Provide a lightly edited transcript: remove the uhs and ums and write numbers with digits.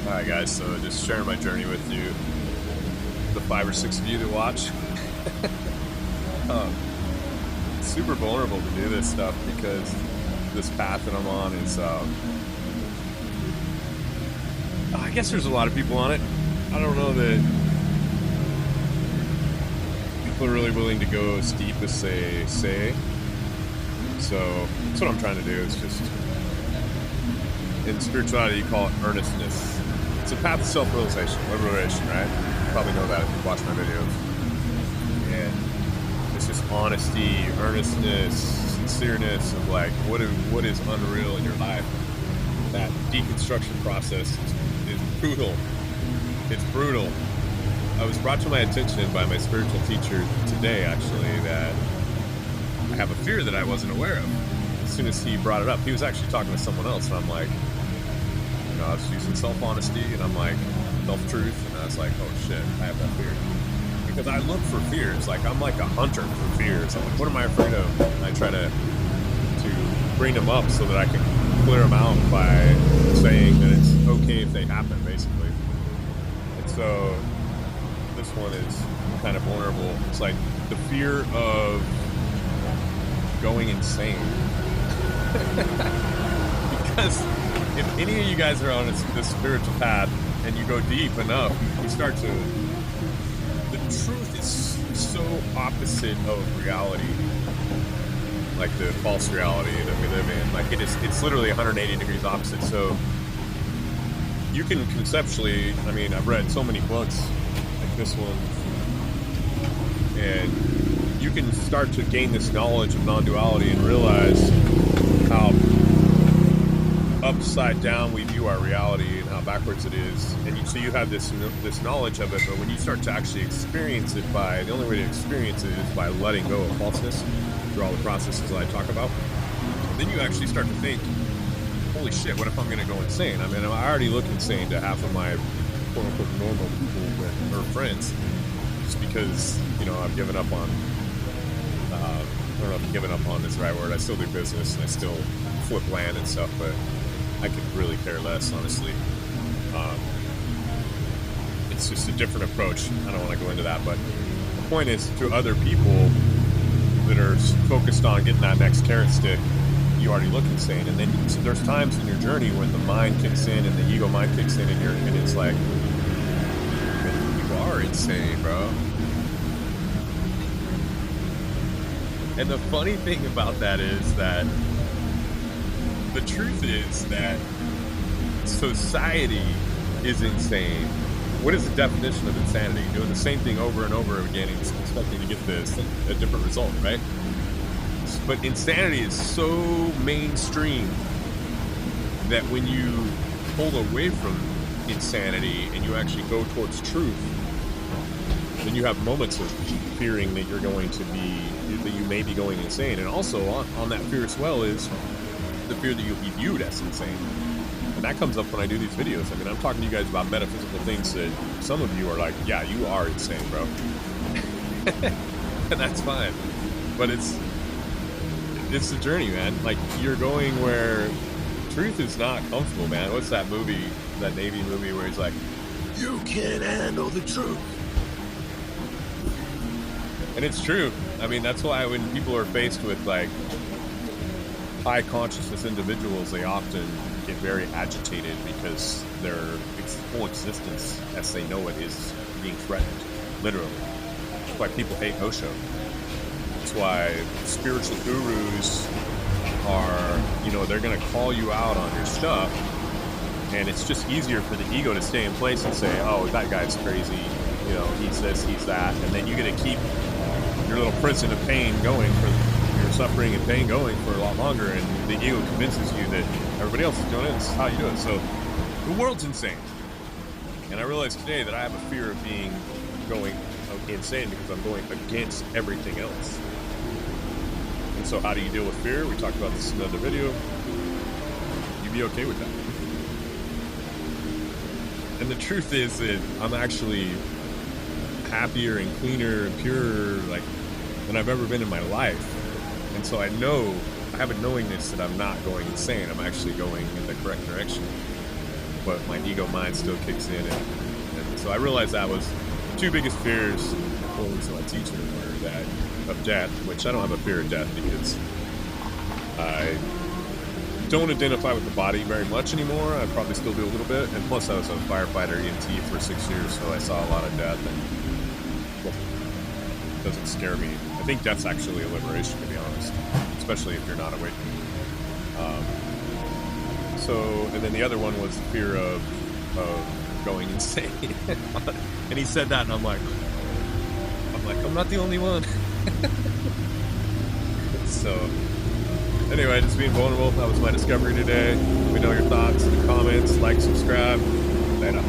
Alright guys, so just sharing my journey with you, the 5 or 6 of you that watch. um, it's super vulnerable to do this stuff because this path that I'm on is, I guess there's a lot of people on it. I don't know that people are really willing to go as deep as they say. So that's what I'm trying to do, is just, in spirituality you call it earnestness. It's a path of self-realization, liberation, right? You probably know that if you watch my videos. And it's just honesty, earnestness, sincereness of like what is unreal in your life. That deconstruction process is brutal. It's brutal. I was brought to my attention by my spiritual teacher today, actually, that I have a fear that I wasn't aware of. As soon as he brought it up, he was actually talking to someone else, and I'm like, I was using self-honesty, and I'm like, self-truth, and I was like, oh shit, I have that fear. Because I look for fears, like I'm like a hunter for fears. I'm like, what am I afraid of? And I try to bring them up so that I can clear them out by saying that it's okay if they happen, basically. And so this one is kind of vulnerable. It's like the fear of going insane. Because if any of you guys are on this spiritual path and you go deep enough, you start to... The truth is so opposite of reality, like the false reality that we live in. Like it's literally 180 degrees opposite. So you can conceptually, I mean, I've read so many books like this one, and you can start to gain this knowledge of non-duality and realize how upside down we view our reality and how backwards it is. And so you have this knowledge of it, but when you start to actually experience it, the only way to experience it is by letting go of falseness through all the processes that I talk about. And then you actually start to think, holy shit, what if I'm going to go insane? I mean, I already look insane to half of my quote-unquote normal people or friends, just because, I've given up on, I don't know if giving up on is the right word. I still do business and I still flip land and stuff, but I could really care less, honestly. It's just a different approach. I don't want to go into that, but the point is, to other people that are focused on getting that next carrot stick, you already look insane. And then so there's times in your journey when the mind kicks in and the ego mind kicks in, and it's like, you are insane, bro. And the funny thing about that is that the truth is that society is insane. What is the definition of insanity? Doing the same thing over and over again and expecting to get a different result, right? But insanity is so mainstream that when you pull away from insanity and you actually go towards truth, then you have moments of fearing that you may be going insane. And also on that fear as well is the fear that you'll be viewed as insane. And that comes up when I do these videos. I mean, I'm talking to you guys about metaphysical things that some of you are like, yeah, you are insane, bro. And that's fine. But it's a journey, man. Like, you're going where truth is not comfortable, man. What's that movie, that Navy movie where he's like, you can't handle the truth? And it's true. I mean, that's why when people are faced with, like, high consciousness individuals, they often get very agitated because their whole existence as they know it is being threatened, literally. That's why people hate Osho. That's why spiritual gurus are, they're going to call you out on your stuff, and it's just easier for the ego to stay in place and say, oh, that guy's crazy, he's this, he's that, and then you get to keep your little prison of pain going suffering and pain going for a lot longer, and the ego convinces you that everybody else is doing it. This is how you do it. So the world's insane, and I realized today that I have a fear of going insane because I'm going against everything else. And so how do you deal with fear? We talked about this in another video. You be okay with that. And the truth is that I'm actually happier and cleaner and purer than I've ever been in my life. And so I have a knowingness that I'm not going insane. I'm actually going in the correct direction. but my ego mind still kicks in, and so I realized that was the two biggest fears. So I teach them were that of death, which I don't have a fear of death because I don't identify with the body very much anymore. I probably still do a little bit, and plus I was a firefighter EMT for 6 years, so I saw a lot of death, and well, it doesn't scare me. I think death's actually a liberation, to be honest, especially if you're not awake. And then the other one was the fear of going insane. And he said that, and I'm like, I'm not the only one. So, anyway, just being vulnerable. That was my discovery today. Let me know your thoughts in the comments. Like, subscribe. Later.